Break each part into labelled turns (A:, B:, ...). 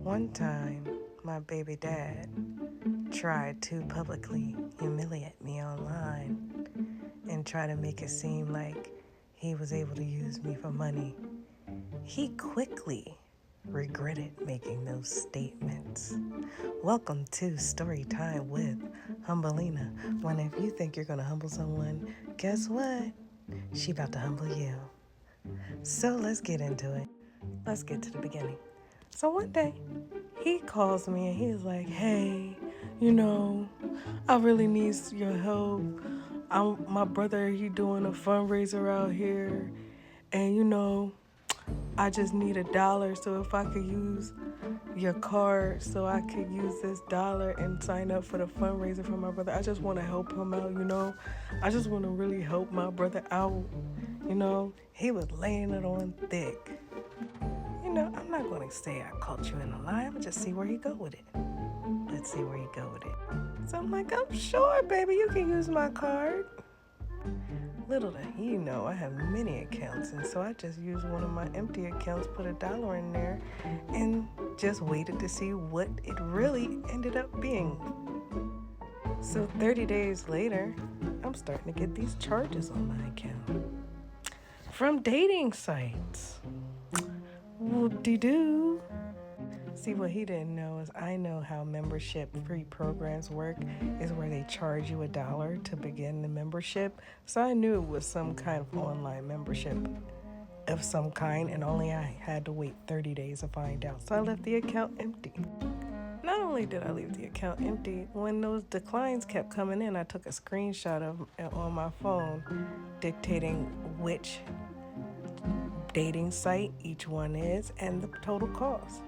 A: One time, my baby dad tried to publicly humiliate me online and try to make it seem like he was able to use me for money. He quickly regretted making those statements. Welcome to Story Time with Humbleina. When if you think you're going to humble someone, guess what? She about to humble you. So let's get into it. Let's get to the beginning. So one day, he calls me and he's like, hey, I really need your help. My brother, he doing a fundraiser out here. And, I just need $1. So if I could use your card so I could use this dollar and sign up for the fundraiser for my brother. I just want to help him out. I just want to really help my brother out. He was laying it on thick. I'm not going to say I caught you in a lie. I'm going to just see where he go with it. Let's see where he go with it. So I'm like, I'm sure, baby, you can use my card. Little did he know, I have many accounts, and so I just used one of my empty accounts, put $1 in there, and just waited to see what it really ended up being. So 30 days later, I'm starting to get these charges on my account from dating sites. Whoop-de-doo. See, what he didn't know is I know how membership-free programs work is where they charge you $1 to begin the membership. So I knew it was some kind of online membership of some kind, and only I had to wait 30 days to find out. So I left the account empty. Not only did I leave the account empty, when those declines kept coming in, I took a screenshot of it on my phone dictating which dating site each one is and the total cost.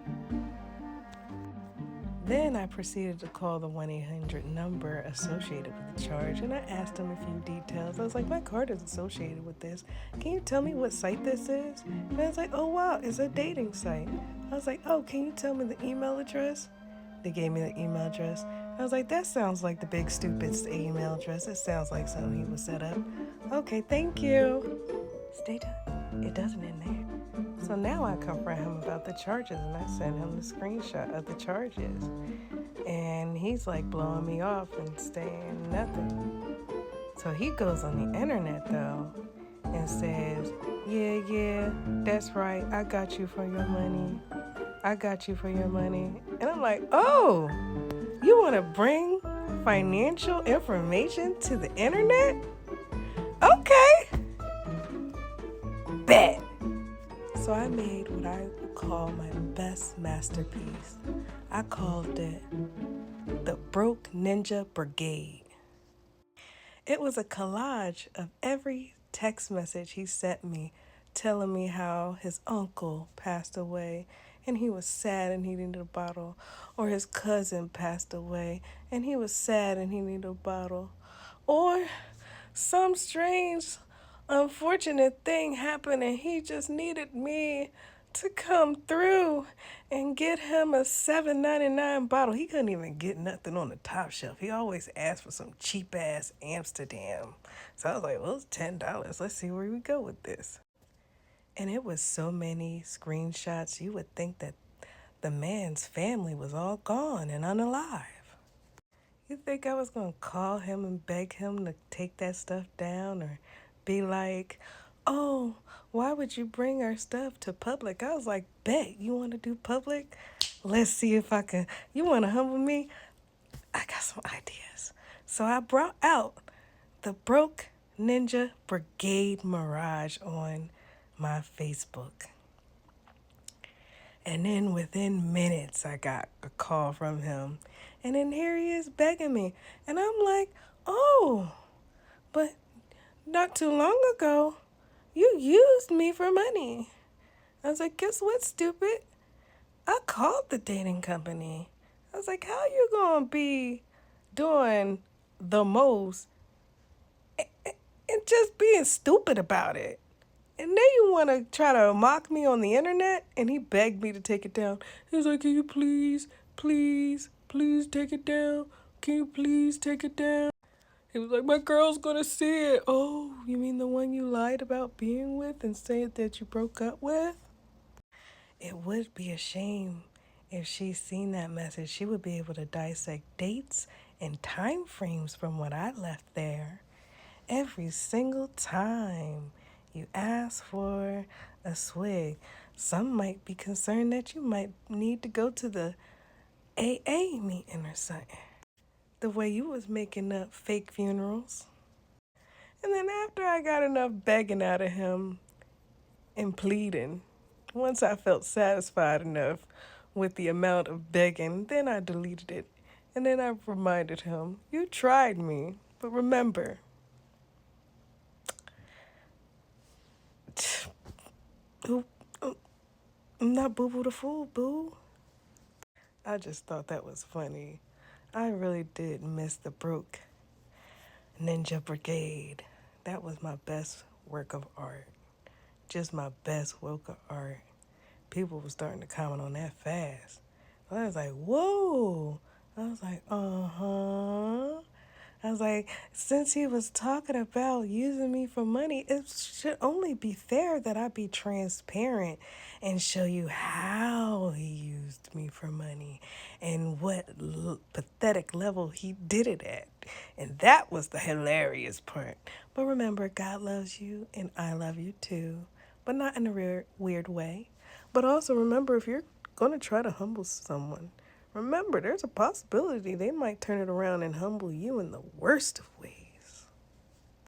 A: Then I proceeded to call the 1-800 number associated with the charge, and I asked him a few details. I was like, my card is associated with this. Can you tell me what site this is? And I was like, oh, wow, it's a dating site. I was like, oh, can you tell me the email address? They gave me the email address. I was like, that sounds like the big stupid's email address. It sounds like something he would set up. Okay, thank you. Stay tuned. It doesn't end there. So now I confront him about the charges, and I send him the screenshot of the charges. And he's like blowing me off and saying nothing. So he goes on the internet though and says, yeah, that's right. I got you for your money. I got you for your money. And I'm like, oh, you want to bring financial information to the internet? Okay. Bet. So I made what I would call my best masterpiece. I called it the Broke Ninja Brigade. It was a collage of every text message he sent me telling me how his uncle passed away and he was sad and he needed a bottle, or his cousin passed away and he was sad and he needed a bottle, or some strange unfortunate thing happened and he just needed me to come through and get him a $7.99 bottle. He couldn't even get nothing on the top shelf. He always asked for some cheap ass Amsterdam. So I was like, well, it's $10. Let's see where we go with this. And it was so many screenshots, you would think that the man's family was all gone and unalive. You think I was going to call him and beg him to take that stuff down, or be like, oh, why would you bring our stuff to public? I was like, bet, you want to do public? Let's see if I can. You want to humble me? I got some ideas. So I brought out the Broke Ninja Brigade Mirage on my Facebook. And then within minutes, I got a call from him. And then here he is begging me. And I'm like, oh, but not too long ago, you used me for money. I was like, guess what, stupid? I called the dating company. I was like, how you going to be doing the most and just being stupid about it? And then you want to try to mock me on the internet? And he begged me to take it down. He was like, can you please take it down? Can you please take it down? He was like, my girl's going to see it. Oh, you mean the one you lied about being with and said that you broke up with? It would be a shame If she's seen that message, she would be able to dissect dates and time frames from what I left there. Every single time you ask for a swig, some might be concerned that you might need to go to the AA meeting or something. The way you was making up fake funerals. And then after I got enough begging out of him and pleading, once I felt satisfied enough with the amount of begging, then I deleted it. And then I reminded him, you tried me, but remember, I'm not Boo Boo the Fool, boo. I just thought that was funny. I really did miss the Broke Ninja Brigade. That was my best work of art. Just my best work of art. People were starting to comment on that fast. I was like, whoa. I was like, uh-huh. I was like, since he was talking about using me for money, it should only be fair that I be transparent and show you how he used me for money and what pathetic level he did it at. And that was the hilarious part. But remember, God loves you and I love you too, but not in a weird way. But also remember, if you're going to try to humble someone, remember there's a possibility they might turn it around and humble you in the worst of ways.